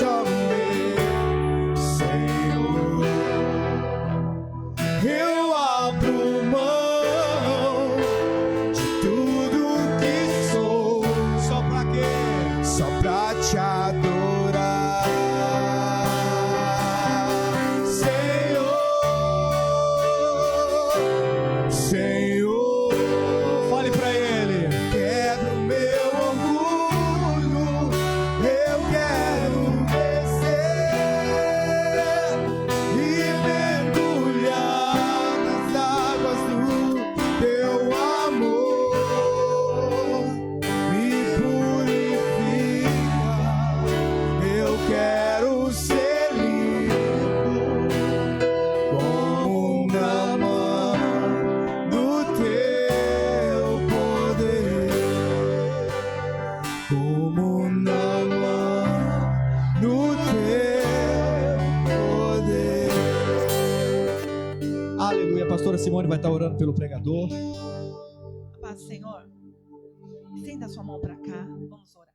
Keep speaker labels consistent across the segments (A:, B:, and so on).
A: choro meu, Senhor. Eu abro mão de tudo que sou. Só pra quê? Só pra te adorar, Senhor. Senhor, fale pra Ele. Quebra o meu orgulho, eu quero descer e mergulhar nas águas do teu amor. Me purifica, eu quero ser limpo como na mão do teu poder, como na mão do teu poder. Aleluia. A pastora Simone vai estar orando pelo pregador.
B: A paz do Senhor. Estenda a sua mão para cá. Vamos orar.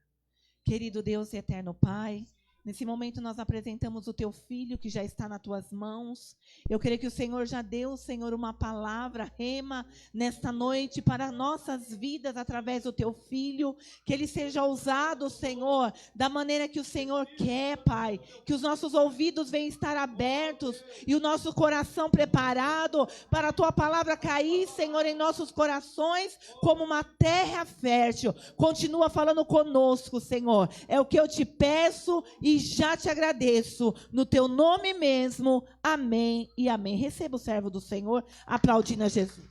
B: Querido Deus e eterno Pai, nesse momento nós apresentamos o teu filho que já está nas tuas mãos. Eu creio que o Senhor já deu, Senhor, uma palavra, rema, nesta noite para nossas vidas através do teu filho. Que ele seja usado, Senhor, da maneira que o Senhor quer, Pai. Que os nossos ouvidos venham estar abertos e o nosso coração preparado para a tua palavra cair, Senhor, em nossos corações como uma terra fértil. Continua falando conosco, Senhor. É o que eu te peço e já te agradeço, no teu nome mesmo, amém e amém. Receba o servo do Senhor, aplaudindo a Jesus.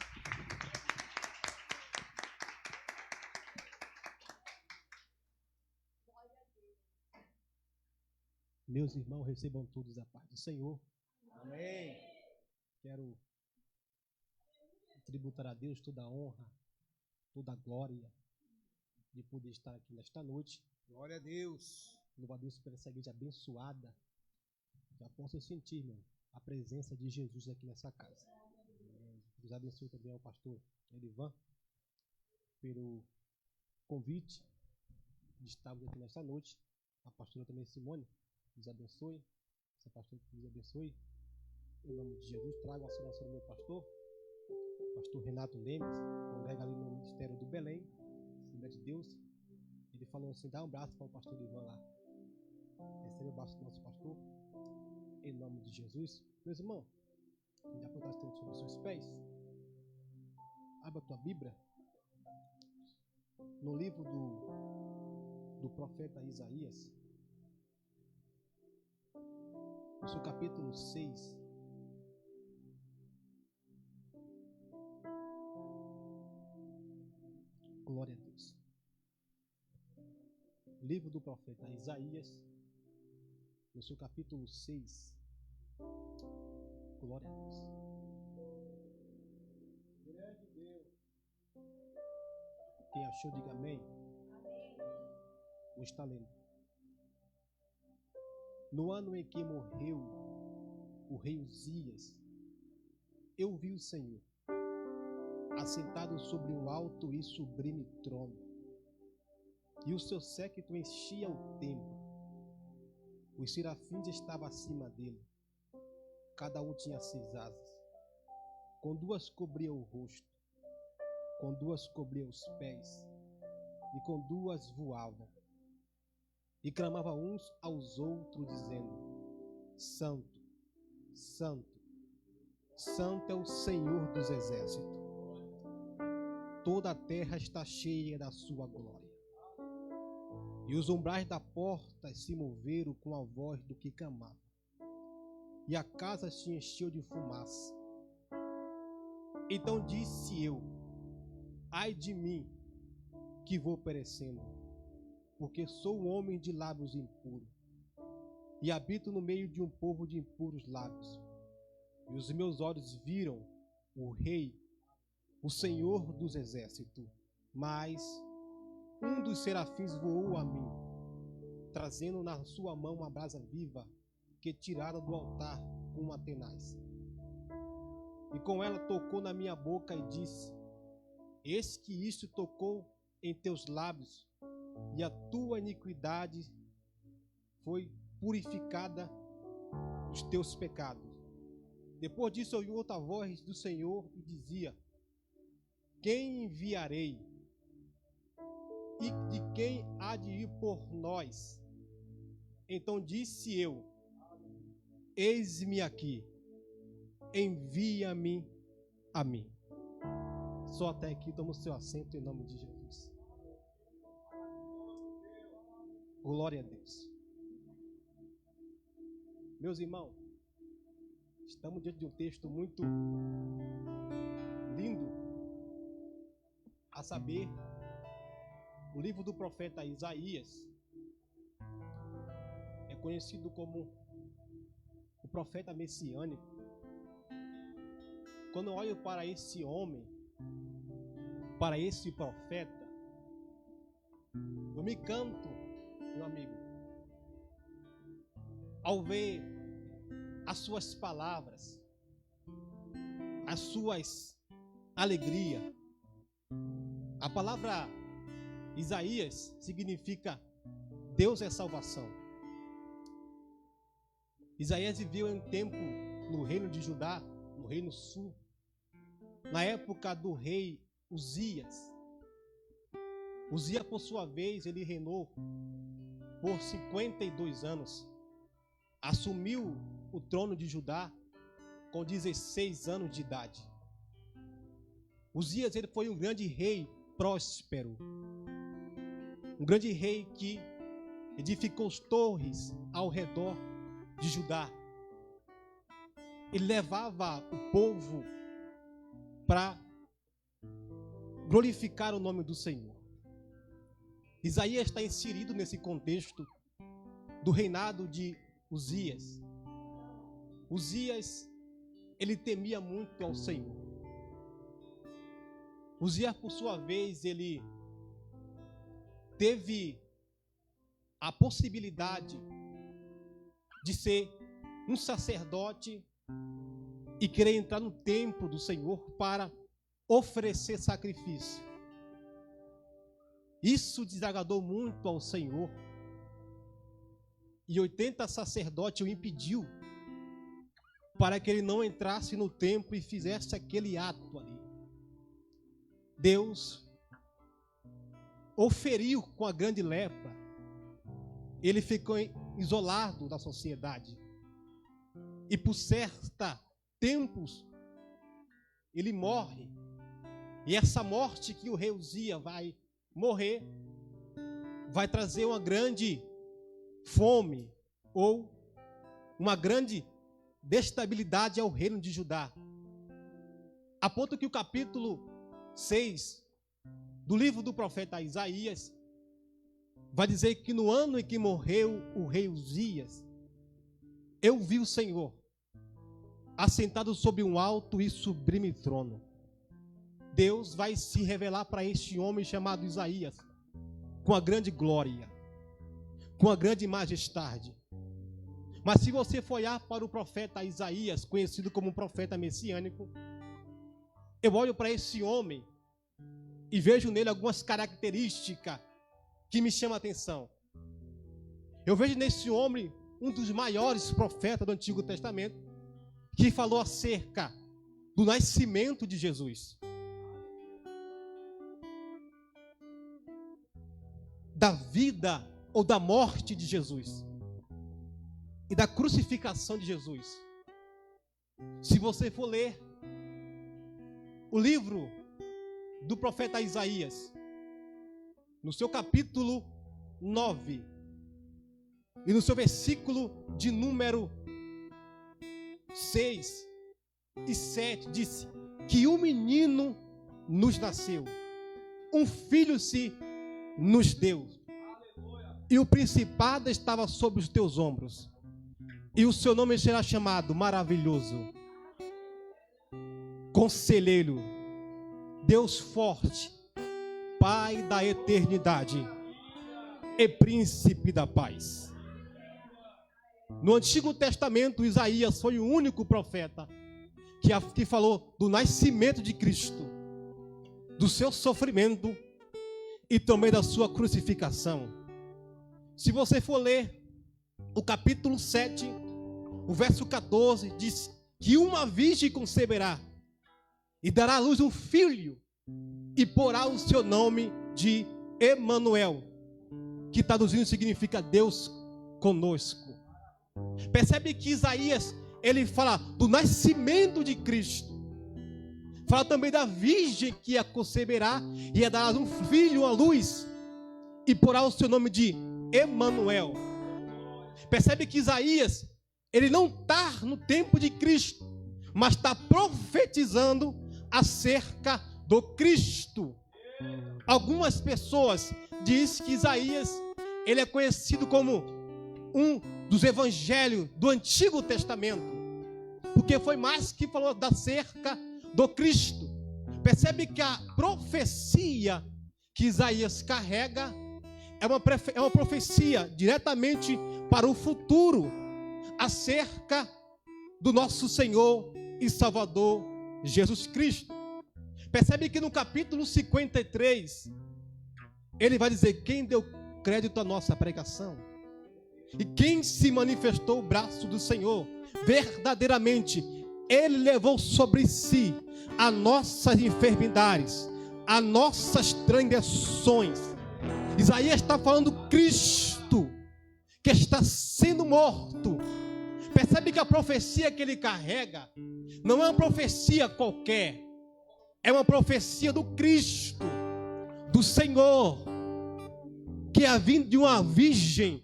C: Meus irmãos, recebam todos a paz do Senhor.
A: Amém.
C: Quero tributar a Deus toda a honra, toda a glória de poder estar aqui nesta noite.
A: Glória a Deus.
C: Louvo a Deus por essa igreja abençoada. Já posso sentir, meu, a presença de Jesus aqui nessa casa. Deus abençoe também ao pastor Elivan pelo convite de estarmos aqui nesta noite. A pastora também Simone, Deus abençoe. Essa pastora que Deus abençoe. Em nome de Jesus, trago a saudação do meu pastor Renato Lemes, congrega ali no Ministério do Belém, Assembleia de Deus. Ele falou assim: dá um abraço para o pastor Ivan lá. Recebe o abraço do nosso pastor, em nome de Jesus. Meus irmãos, já plantaste sobre os seus pés? Abra a tua Bíblia no livro do profeta Isaías, no seu capítulo 6. Glória a Deus. Livro do profeta Isaías, no seu capítulo 6. Glória a Deus. Grande Deus. Quem achou, diga amém. Vou estar lendo. No ano em que morreu o rei Uzias, eu vi o Senhor assentado sobre um alto e sublime trono, e o seu séquito enchia o templo. Os serafins estavam acima dele, cada um tinha 6 asas, com 2 cobria o rosto, com 2 cobria os pés, e com 2 voavam, e clamavam uns aos outros, dizendo: Santo, Santo, Santo é o Senhor dos exércitos. Toda a terra está cheia da sua glória. E os umbrais da porta se moveram com a voz do que clamava, e a casa se encheu de fumaça. Então disse eu: ai de mim, que vou perecendo, porque sou um homem de lábios impuros, e habito no meio de um povo de impuros lábios. E os meus olhos viram o Rei, o Senhor dos exércitos. Mas um dos serafins voou a mim, trazendo na sua mão uma brasa viva que tirara do altar com uma tenaz. E com ela tocou na minha boca e disse: eis que isto tocou em teus lábios, e a tua iniquidade foi purificada dos teus pecados. Depois disso, ouvi outra voz do Senhor e dizia: quem enviarei? E de quem há de ir por nós? Então disse eu: eis-me aqui, envia-me a mim. Só até aqui, toma o seu assento em nome de Jesus. Glória a Deus. Meus irmãos, estamos diante de um texto muito lindo, a saber, o livro do profeta Isaías é conhecido como o profeta messiânico. Quando eu olho para esse homem, para esse profeta, eu me canto, meu amigo, ao ver as suas palavras, as suas alegrias. A palavra Isaías significa Deus é salvação. Isaías viveu em um tempo no reino de Judá, no reino sul, na época do rei Uzias. Uzias, por sua vez, ele reinou por 52 anos. Assumiu o trono de Judá com 16 anos de idade. Uzias, ele foi um grande rei próspero. Um grande rei que edificou as torres ao redor de Judá. Ele levava o povo para glorificar o nome do Senhor. Isaías está inserido nesse contexto do reinado de Uzias. Uzias, ele temia muito ao Senhor. Uzias, por sua vez, ele teve a possibilidade de ser um sacerdote e querer entrar no templo do Senhor para oferecer sacrifício. Isso desagradou muito ao Senhor. E 80 sacerdotes o impediu para que ele não entrasse no templo e fizesse aquele ato ali. Deus o feriu com a grande lepra. Ele ficou isolado da sociedade. E por certa tempos ele morre. E essa morte que o rei Uzias vai morrer vai trazer uma grande fome ou uma grande destabilidade ao reino de Judá. A ponto que o capítulo 6 do livro do profeta Isaías vai dizer que no ano em que morreu o rei Uzias, eu vi o Senhor assentado sobre um alto e sublime trono. Deus vai se revelar para este homem chamado Isaías com a grande glória, com a grande majestade. Mas se você for olhar para o profeta Isaías, conhecido como um profeta messiânico, eu olho para esse homem e vejo nele algumas características que me chamam a atenção. Eu vejo nesse homem um dos maiores profetas do Antigo Testamento, que falou acerca do nascimento de Jesus, da vida ou da morte de Jesus e da crucificação de Jesus. Se você for ler o livro do profeta Isaías, no seu capítulo 9 e no seu versículo de número 6 e 7, disse que um menino nos nasceu, um filho se nos deu, e o principado estava sobre os teus ombros, e o seu nome será chamado Maravilhoso, Conselheiro, Deus Forte, Pai da Eternidade e Príncipe da Paz. No Antigo Testamento, Isaías foi o único profeta que falou do nascimento de Cristo, do seu sofrimento e também da sua crucificação. Se você for ler o capítulo 7, o verso 14, diz que uma virgem conceberá e dará à luz um filho e porá o seu nome de Emanuel, que traduzindo significa Deus conosco. Percebe que Isaías, ele fala do nascimento de Cristo. Fala também da virgem que a conceberá e a dará um filho à luz e porá o seu nome de Emanuel. Percebe que Isaías, ele não está no tempo de Cristo, mas está profetizando acerca do Cristo. Algumas pessoas dizem que Isaías, ele é conhecido como um dos evangelhos do Antigo Testamento, porque foi mais que falou acerca do Cristo. Percebe que a profecia que Isaías carrega é uma profecia diretamente para o futuro, acerca do nosso Senhor e Salvador Jesus Cristo. Percebe que no capítulo 53, ele vai dizer quem deu crédito à nossa pregação e quem se manifestou o braço do Senhor. Verdadeiramente, ele levou sobre si as nossas enfermidades, as nossas transgressões. Isaías está falando Cristo, que está sendo morto. Percebe que a profecia que ele carrega não é uma profecia qualquer, é uma profecia do Cristo, do Senhor, que ia vindo de uma virgem,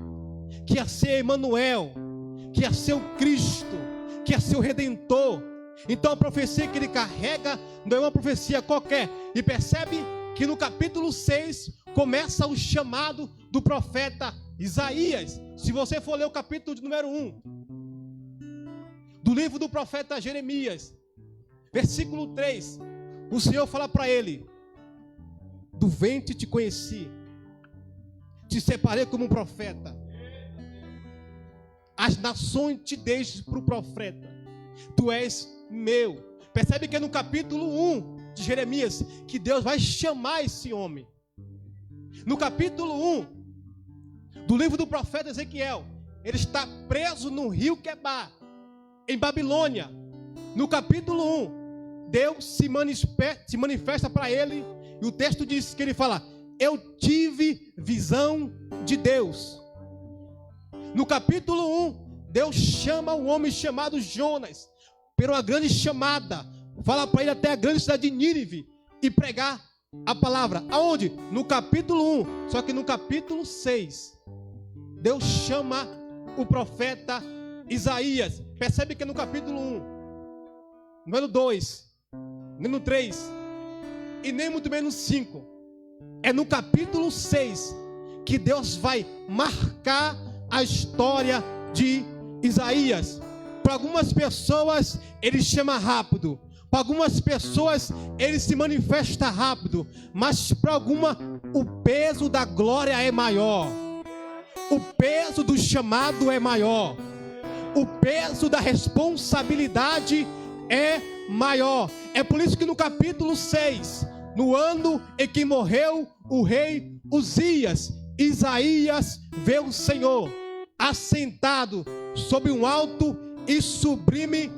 C: que ia ser Emanuel, que ia ser o Cristo, que ia ser o Redentor. Então a profecia que ele carrega não é uma profecia qualquer. E percebe que no capítulo 6 começa o chamado do profeta Isaías. Se você for ler o capítulo de número 1 do livro do profeta Jeremias, versículo 3, o Senhor fala para ele: do ventre te conheci, te separei como um profeta, as nações te deixam para o profeta, tu és meu. Percebe que é no capítulo 1 de Jeremias que Deus vai chamar esse homem. No capítulo 1 do livro do profeta Ezequiel, ele está preso no rio Quebar, em Babilônia. No capítulo 1, Deus se manifesta para ele, e o texto diz que ele fala: eu tive visão de Deus. No capítulo 1, Deus chama um homem chamado Jonas por uma grande chamada, fala para ele até a grande cidade de Nínive e pregar a palavra. Aonde? No capítulo 1. Só que no capítulo 6, Deus chama o profeta Isaías. Percebe que no capítulo 1, não é no 2, nem no 3 e nem muito menos no 5, é no capítulo 6 que Deus vai marcar a história de Isaías. Para algumas pessoas ele chama rápido, para algumas pessoas ele se manifesta rápido, mas para alguma o peso da glória é maior, o peso do chamado é maior, o peso da responsabilidade é maior. É por isso que no capítulo 6, no ano em que morreu o rei Uzias, Isaías vê o Senhor assentado sobre um alto e sublime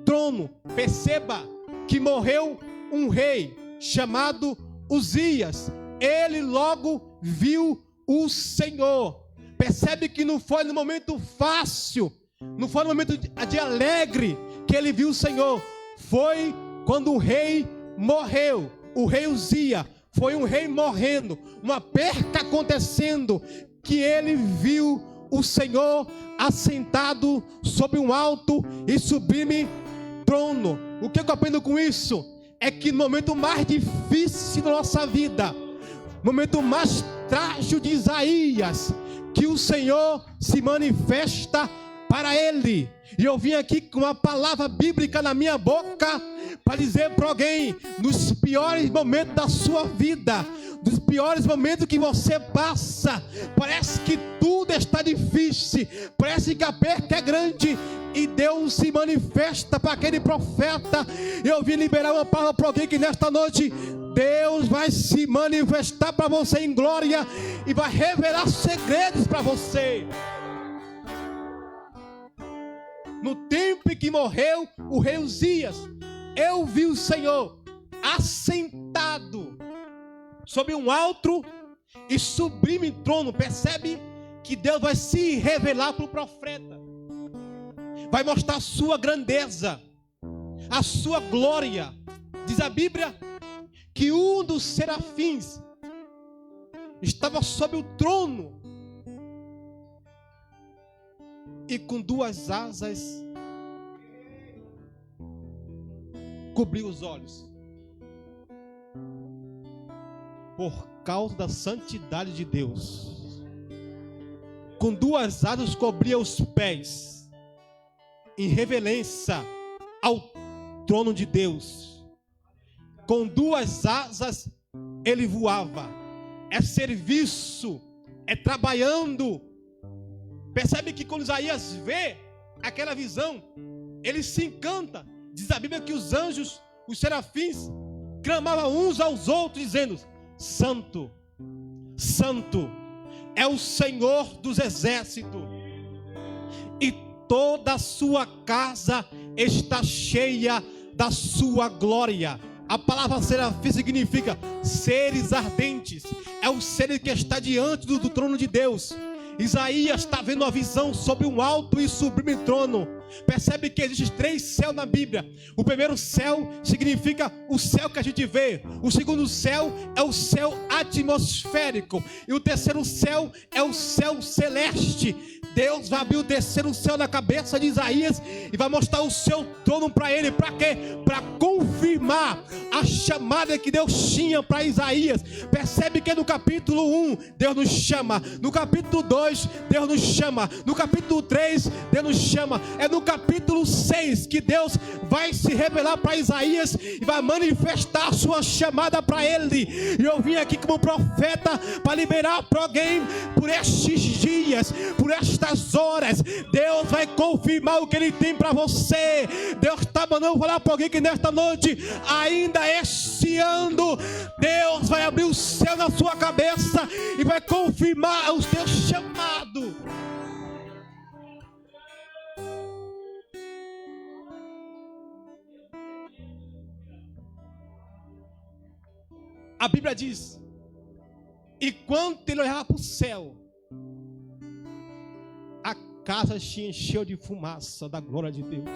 C: trono. Perceba que morreu um rei chamado Uzias, ele logo viu o Senhor. Percebe que não foi no momento fácil, não foi no momento de alegre que ele viu o Senhor, foi quando o rei morreu. O rei Uzias foi um rei morrendo, uma perca acontecendo, que ele viu o Senhor assentado sobre um alto e sublime trono. O que eu aprendo com isso? É que no momento mais difícil da nossa vida, no momento mais trágico de Isaías, que o Senhor se manifesta para ele. E eu vim aqui com uma palavra bíblica na minha boca para dizer para alguém: nos piores momentos da sua vida, dos piores momentos que você passa, parece que tudo está difícil, parece que a perca é grande, e Deus se manifesta para aquele profeta. Eu vim liberar uma palavra para alguém que nesta noite Deus vai se manifestar para você em glória e vai revelar segredos para você. no tempo em que morreu o rei Uzias, eu vi o Senhor assentado sobre um alto e sublime trono. Percebe que Deus vai se revelar para o profeta, vai mostrar a sua grandeza, a sua glória. Diz a Bíblia que um dos serafins estava sobre o trono e com duas asas cobriu os olhos, por causa da santidade de Deus. Com duas asas cobria os pés, em reverência ao trono de Deus. Com duas asas ele voava. É serviço, é trabalhando. Percebe que quando Isaías vê aquela visão, ele se encanta. Diz a Bíblia que os anjos, os serafins, clamavam uns aos outros, dizendo: Santo, Santo é o Senhor dos exércitos, e toda a sua casa está cheia da sua glória. A palavra serafim significa seres ardentes. É o ser que está diante do trono de Deus. Isaías está vendo uma visão sobre um alto e sublime trono. Percebe que existem 3 céus na Bíblia. O primeiro céu significa o céu que a gente vê. O segundo céu é o céu atmosférico. E o terceiro céu é o céu celeste. Deus vai abrir o terceiro céu na cabeça de Isaías e vai mostrar o seu trono para ele. Para quê? Para confirmar a chamada que Deus tinha para Isaías. Percebe que no capítulo 1 Deus nos chama, no capítulo 2 Deus nos chama, no capítulo 3 Deus nos chama. É no capítulo 6 que Deus vai se revelar para Isaías e vai manifestar a sua chamada para ele. E eu vim aqui como profeta para liberar para alguém por estes dias, por estas horas. Deus vai confirmar o que ele tem para você. Deus está mandando falar para alguém que nesta noite, ainda este ano, Deus vai abrir o céu na sua cabeça e vai confirmar o seu chamado. A Bíblia diz: e quando ele olhava para o céu, a casa se encheu de fumaça da glória de Deus.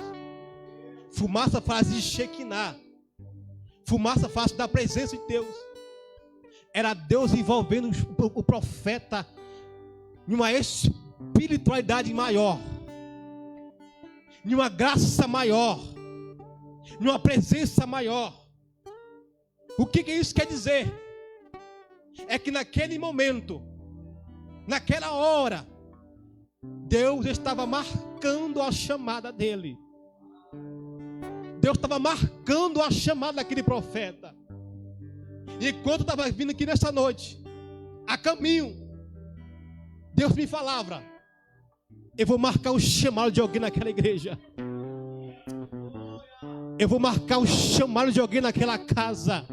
C: Fumaça faz de Shekinah. Fumaça faz da presença de Deus. Era Deus envolvendo o profeta em uma espiritualidade maior, em uma graça maior, em uma presença maior. O que isso quer dizer? É que naquele momento, naquela hora, Deus estava marcando a chamada dele. Deus estava marcando a chamada daquele profeta. E enquanto eu estava vindo aqui nessa noite, a caminho, Deus me falava: eu vou marcar o chamado de alguém naquela igreja. Eu vou marcar o chamado de alguém naquela casa.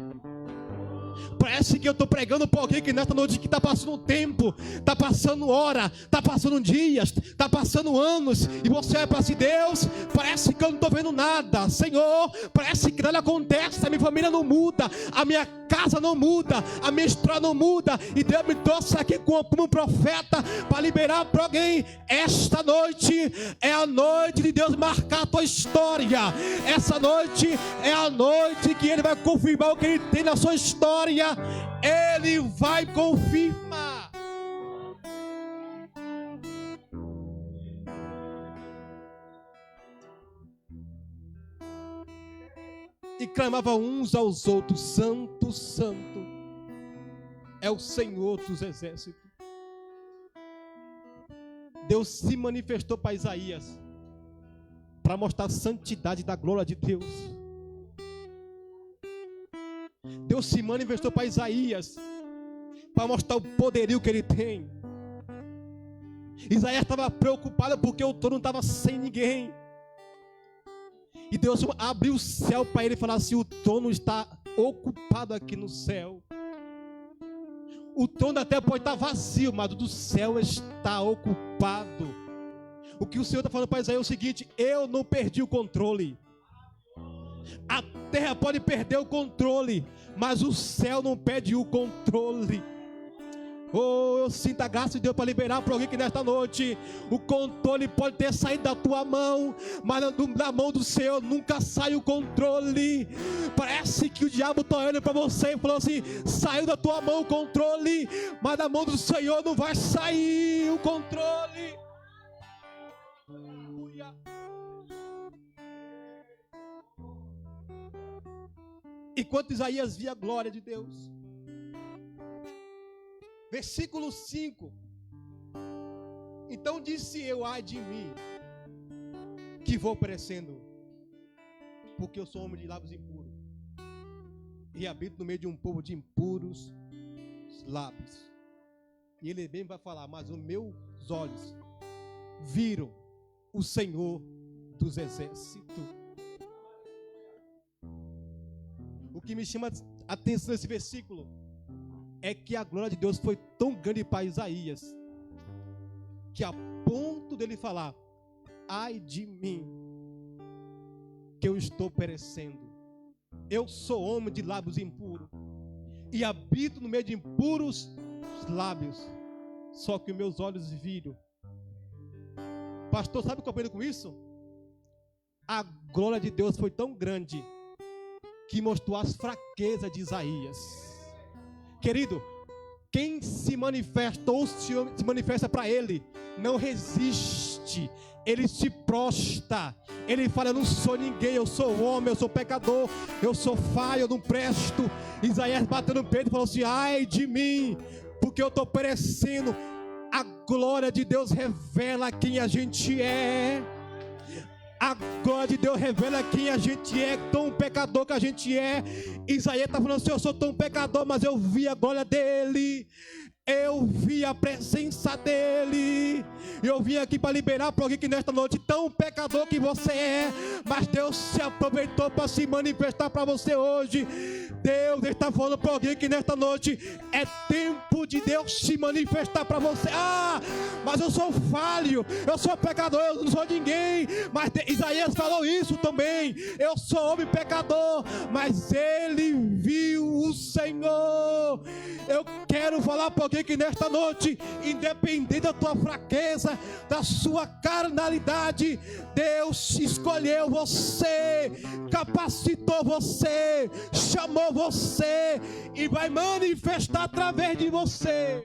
C: Parece que eu estou pregando para alguém que nesta noite que está passando tempo, está passando hora, está passando dias, está passando anos, e você vai para si: Deus, parece que eu não estou vendo nada. Senhor, parece que nada acontece, a minha família não muda, a minha casa não muda, a minha história não muda. E Deus me trouxe aqui como um profeta para liberar para alguém. Esta noite é a noite de Deus marcar a tua história. Essa noite é a noite que Ele vai confirmar o que Ele tem na sua história. Ele vai confirmar. E clamavam uns aos outros: Santo, Santo é o Senhor dos exércitos. Deus se manifestou para Isaías para mostrar a santidade da glória de Deus. Deus se manifestou para Isaías para mostrar o poderio que ele tem. Isaías estava preocupado porque o trono estava sem ninguém. E Deus abriu o céu para ele e falou assim: o trono está ocupado aqui no céu. O trono da terra pode estar vazio, mas o do céu está ocupado. O que o Senhor está falando para Isaías é o seguinte: eu não perdi o controle. A terra pode perder o controle, mas o céu não perde o controle. Oh, eu sinto a graça de Deus para liberar para alguém que nesta noite o controle pode ter saído da tua mão, mas da mão do Senhor nunca sai o controle. Parece que o diabo está olhando para você e falou assim: saiu da tua mão o controle, mas da mão do Senhor não vai sair o controle. Aleluia. Enquanto Isaías via a glória de Deus, versículo 5: então disse eu, ai de mim, que vou perecendo, porque eu sou homem de lábios impuros, e habito no meio de um povo de impuros lábios. E ele bem vai falar: mas os meus olhos viram o Senhor dos exércitos. O que me chama a atenção nesse versículo é que a glória de Deus foi tão grande para Isaías, que a ponto dele falar: ai de mim, que eu estou perecendo. Eu sou homem de lábios impuros, e habito no meio de impuros lábios. Só que meus olhos viram. Pastor, sabe o que eu aprendo com isso? A glória de Deus foi tão grande que mostrou as fraquezas de Isaías. Querido, quem se manifesta ou se manifesta para ele, não resiste, ele se prostra, ele fala: eu não sou ninguém, eu sou homem, eu sou pecador, eu sou falho, eu não presto. Isaías bateu no peito e falou assim: ai de mim, porque eu estou perecendo. A glória de Deus revela quem a gente é. A glória de Deus revela quem a gente é, tão pecador que a gente é. Isaías está falando assim: eu sou tão pecador, mas eu vi a glória dele, eu vi a presença dele. Eu vim aqui para liberar para alguém que nesta noite, tão pecador que você é, mas Deus se aproveitou para se manifestar para você hoje. Deus está falando para alguém que nesta noite é tempo de Deus se manifestar para você. Ah, mas eu sou falho, eu sou pecador, eu não sou ninguém. Mas Isaías falou isso também: eu sou homem pecador, mas ele viu o Senhor. Eu quero falar para alguém que nesta noite, independente da tua fraqueza, da sua carnalidade, Deus escolheu você, capacitou você, chamou você e vai manifestar através de você.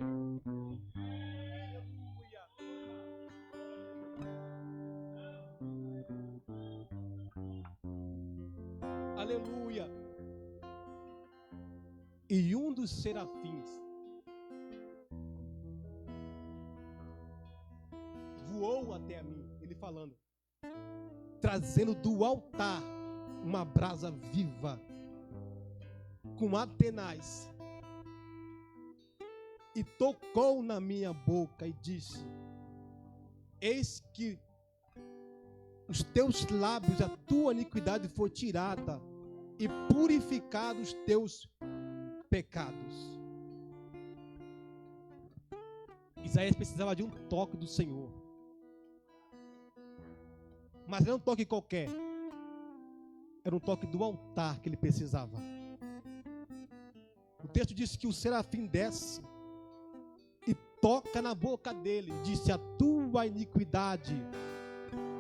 C: Aleluia. E um dos serafins voou até a mim, ele falando, trazendo do altar uma brasa viva com atenaz, e tocou na minha boca e disse: eis que os teus lábios, a tua iniquidade foi tirada e purificados os teus pecados. Isaías precisava de um toque do Senhor, mas não um toque qualquer, era um toque do altar que ele precisava. O texto diz que o serafim desce e toca na boca dele e disse: a tua iniquidade,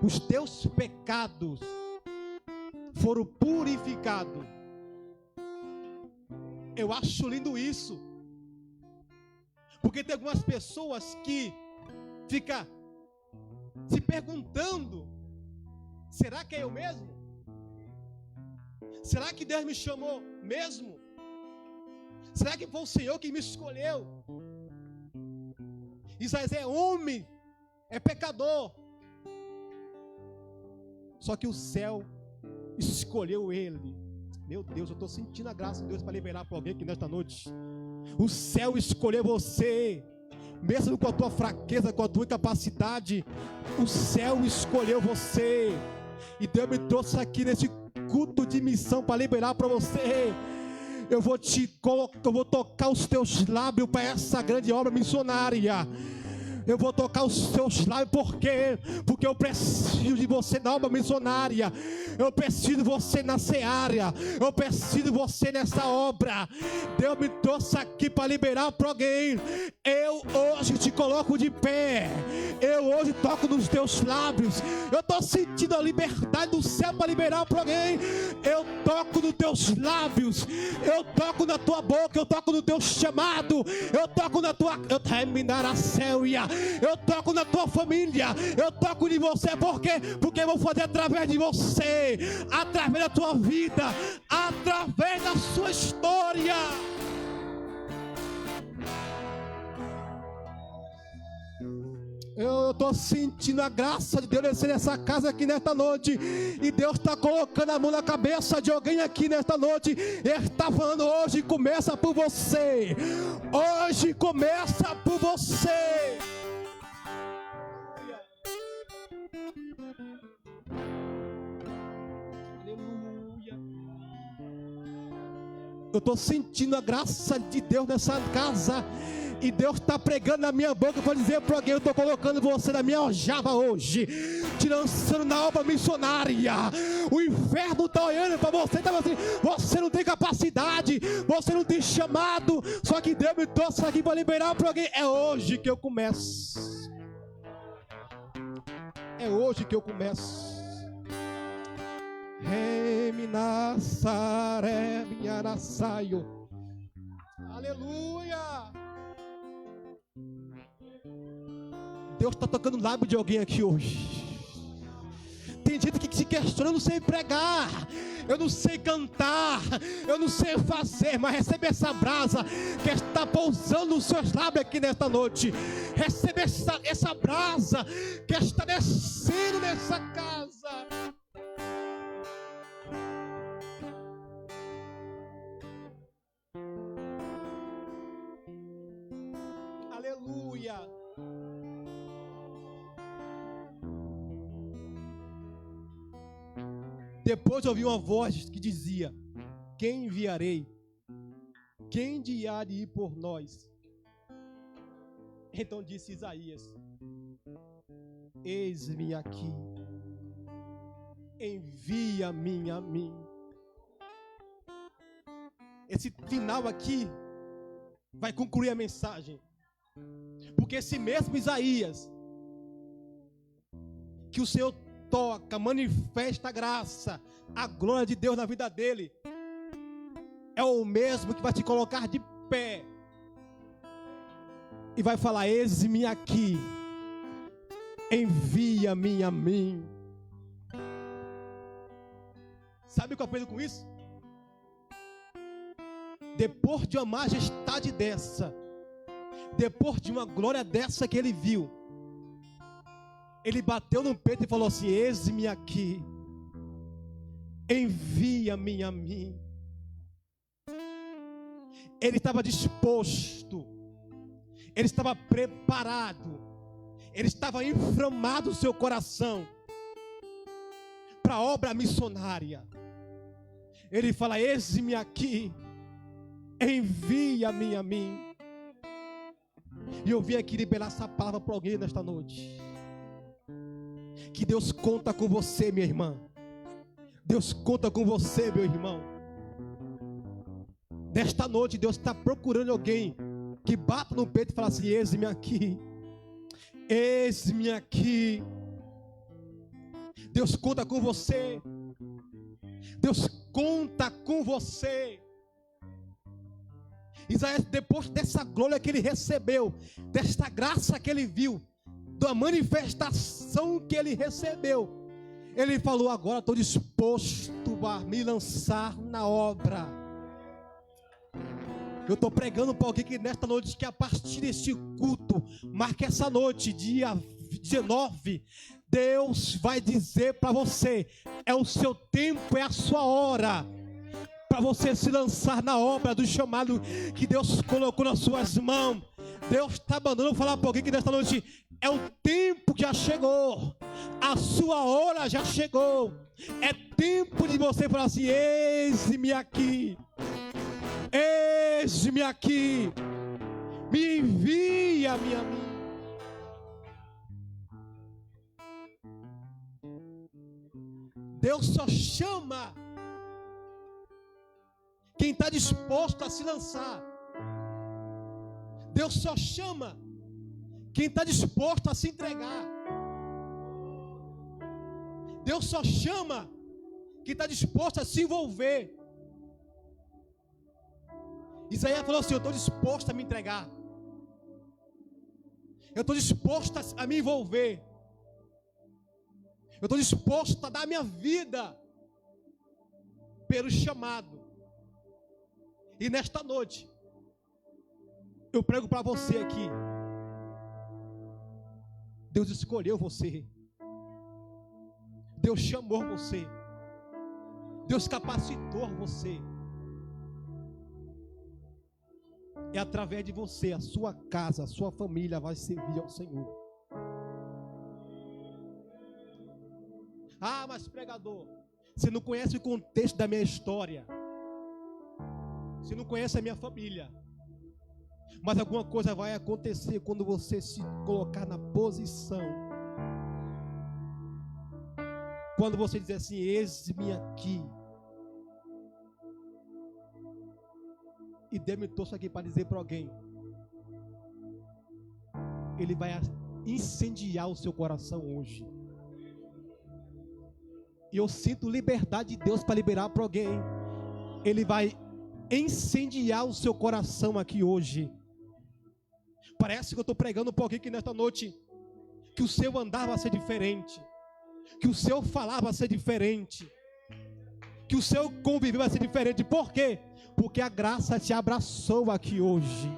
C: os teus pecados foram purificados. Eu acho lindo isso, porque tem algumas pessoas que ficam se perguntando: será que é eu mesmo? Será que Deus me chamou mesmo? Será que foi o Senhor que me escolheu? Isaías é homem, é pecador, só que o céu escolheu ele. Meu Deus, eu estou sentindo a graça de Deus para liberar para alguém aqui nesta noite. O céu escolheu você, mesmo com a tua fraqueza, com a tua incapacidade. O céu escolheu você, e Deus me trouxe aqui nesse culto de missão para liberar para você. Eu vou tocar os teus lábios para essa grande obra missionária. Eu vou tocar os seus lábios. Por quê? Porque eu preciso de você na obra missionária. Eu preciso de você na seara. Eu preciso de você nessa obra. Deus me trouxe aqui para liberar para alguém. Eu hoje te coloco de pé. Eu hoje toco nos teus lábios. Eu estou sentindo a liberdade do céu para liberar para alguém. Eu toco nos teus lábios. Eu toco na tua boca. Eu toco no teu chamado. Eu toco na tua... Eu terminar a célia. Eu toco na tua família. Eu toco em você. Por quê? Porque eu vou fazer através de você, através da tua vida, através da sua história. Eu estou sentindo a graça de Deus descer nessa casa aqui nesta noite. E Deus está colocando a mão na cabeça de alguém aqui nesta noite. Ele está falando: hoje começa por você. Hoje começa por você. Aleluia. Eu estou sentindo a graça de Deus nessa casa. E Deus está pregando na minha boca para dizer para alguém: eu estou colocando você na minha aljava hoje, te lançando na obra missionária. O inferno está olhando para você, está assim: você não tem capacidade, você não tem chamado. Só que Deus me trouxe aqui para liberar para alguém. É hoje que eu começo. É hoje que eu começo. Reminasare minharasaio. Aleluia. Deus está tocando o lábio de alguém aqui hoje. Tem gente que se questiona: eu não sei pregar, eu não sei cantar, eu não sei fazer. Mas recebe essa brasa que está pousando nos seus lábios aqui nesta noite. Recebe essa brasa que está descendo nessa casa. Aleluia. Depois eu ouvi uma voz que dizia: quem enviarei? Quem há de ir por nós? Então disse Isaías: eis-me aqui, envia-me a mim. Esse final aqui vai concluir a mensagem. Porque esse mesmo Isaías, que o Senhor toca, manifesta a graça, a glória de Deus na vida dele, é o mesmo que vai te colocar de pé e vai falar: eis-me aqui, envia-me a mim. Sabe o que eu aprendo com isso? Depois de uma majestade dessa, depois de uma glória dessa que ele viu, ele bateu no peito e falou assim: eis-me aqui, envia-me a mim. Ele estava disposto, ele estava preparado, ele estava inflamado o seu coração para a obra missionária. Ele fala: eis-me aqui, envia-me a mim. E eu vim aqui liberar essa palavra para alguém nesta noite. Que Deus conta com você, minha irmã. Deus conta com você, meu irmão. Nesta noite Deus está procurando alguém que bata no peito e fala assim: eis-me aqui, eis-me aqui. Deus conta com você. Deus conta com você. Isaías, depois dessa glória que ele recebeu, desta graça que ele viu, da manifestação que ele recebeu, ele falou: agora estou disposto a me lançar na obra. Eu estou pregando para alguém que nesta noite, que a partir deste culto, marque essa noite, dia 19, Deus vai dizer para você: é o seu tempo, é a sua hora, para você se lançar na obra do chamado que Deus colocou nas suas mãos. Deus está mandando falar para alguém que nesta noite é o tempo que já chegou, a sua hora já chegou. É tempo de você falar assim: eis-me aqui, eis-me aqui, me envia-me a mim. Deus só chama quem está disposto a se lançar. Deus só chama quem está disposto a se entregar. Deus só chama quem está disposto a se envolver. Isaías falou assim: eu estou disposto a me entregar. Eu estou disposto a me envolver. Eu estou disposto a dar minha vida pelo chamado. E nesta noite, eu prego para você aqui. Deus escolheu você. Deus chamou você. Deus capacitou você. É através de você, a sua casa, a sua família vai servir ao Senhor. Ah, mas pregador, você não conhece o contexto da minha história. Você não conhece a minha família. Mas alguma coisa vai acontecer quando você se colocar na posição. Quando você dizer assim: eis-me aqui. E Deus me trouxe aqui para dizer para alguém. Ele vai incendiar o seu coração hoje. E eu sinto liberdade de Deus para liberar para alguém. Ele vai incendiar o seu coração aqui hoje. Parece que eu estou pregando para alguém que nesta noite, que o seu andar vai ser diferente, que o seu falar vai ser diferente, que o seu conviver vai ser diferente. Por quê? Porque a graça te abraçou aqui hoje.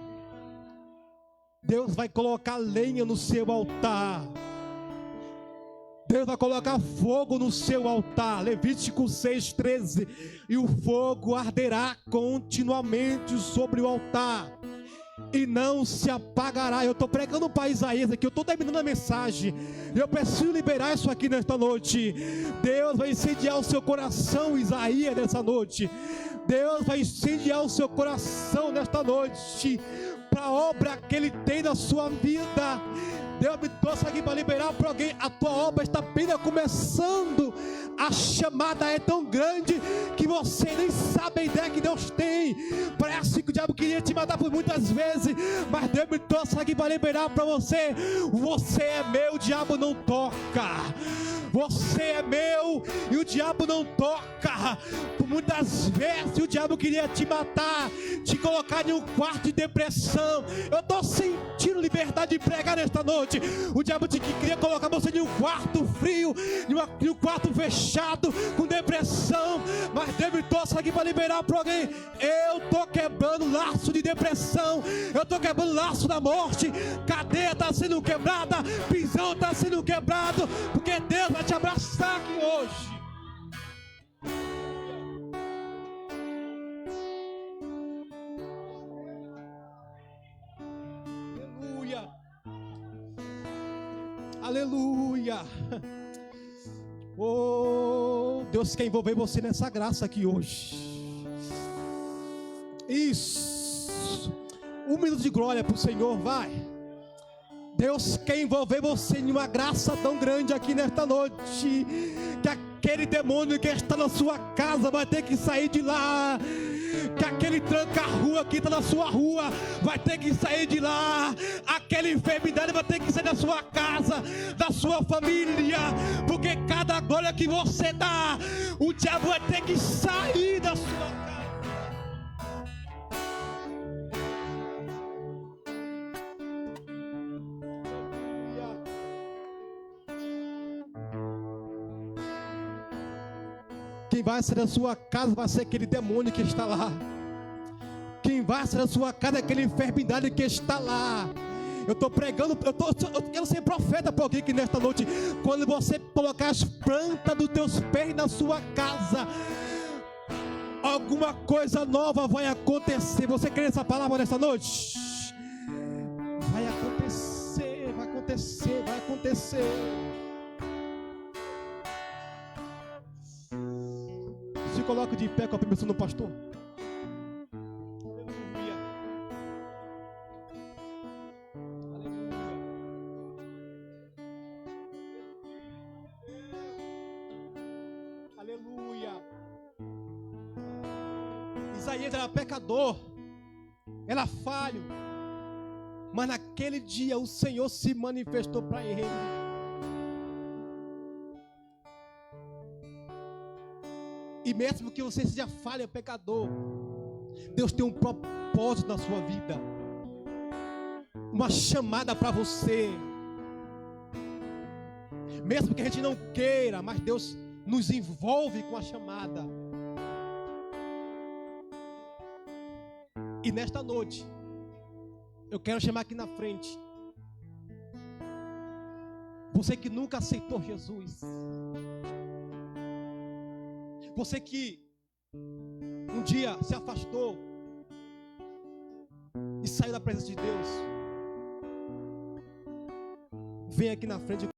C: Deus vai colocar lenha no seu altar. Deus vai colocar fogo no seu altar. Levítico 6:13. E o fogo arderá continuamente sobre o altar e não se apagará. Eu estou pregando para Isaías aqui, eu estou terminando a mensagem. Eu preciso liberar isso aqui nesta noite. Deus vai incendiar o seu coração, Isaías, nessa noite. Deus vai incendiar o seu coração nesta noite, para a obra que Ele tem na sua vida. Deus me trouxe aqui para liberar para alguém. A tua obra está apenas começando. A chamada é tão grande que você nem sabe a ideia que Deus tem. Parece que o diabo queria te matar por muitas vezes, mas Deus me trouxe aqui para liberar para você. Você é meu, o diabo não toca. Você é meu e o diabo não toca. Por muitas vezes o diabo queria te matar, te colocar em um quarto de depressão. Eu estou sentindo liberdade de pregar nesta noite. O diabo queria colocar você em um quarto frio, em um quarto fechado, com depressão. Mas Deus me trouxe aqui para liberar para alguém. Eu estou quebrando laço de depressão. Eu estou quebrando laço da morte. Cadeia está sendo quebrada, prisão está sendo quebrado, porque Deus vai te abraçar aqui hoje. Aleluia. Aleluia. Oh, Deus quer envolver você nessa graça aqui hoje. Isso. 1 minuto de glória para o Senhor, vai. Deus quer envolver você em uma graça tão grande aqui nesta noite, que aquele demônio que está na sua casa vai ter que sair de lá, que aquele tranca-rua que está na sua rua vai ter que sair de lá, aquela enfermidade vai ter que sair da sua casa, da sua família, porque cada glória que você dá, o diabo vai ter que sair da sua casa. Quem vai sair da sua casa vai ser aquele demônio que está lá. Quem vai sair da sua casa é aquela enfermidade que está lá. Eu estou pregando, eu quero ser profeta para alguém que nesta noite, quando você colocar as plantas dos teus pés na sua casa, alguma coisa nova vai acontecer. Você crê nessa palavra nesta noite? Vai acontecer, vai acontecer, vai acontecer. Se coloca de pé com a permissão do pastor. Aleluia. Aleluia. Isaías era pecador, era falho, mas naquele dia o Senhor se manifestou para ele. E mesmo que você seja falho, pecador, Deus tem um propósito na sua vida, uma chamada para você. Mesmo que a gente não queira, mas Deus nos envolve com a chamada. E nesta noite, eu quero chamar aqui na frente você que nunca aceitou Jesus, você que um dia se afastou e saiu da presença de Deus. Vem aqui na frente.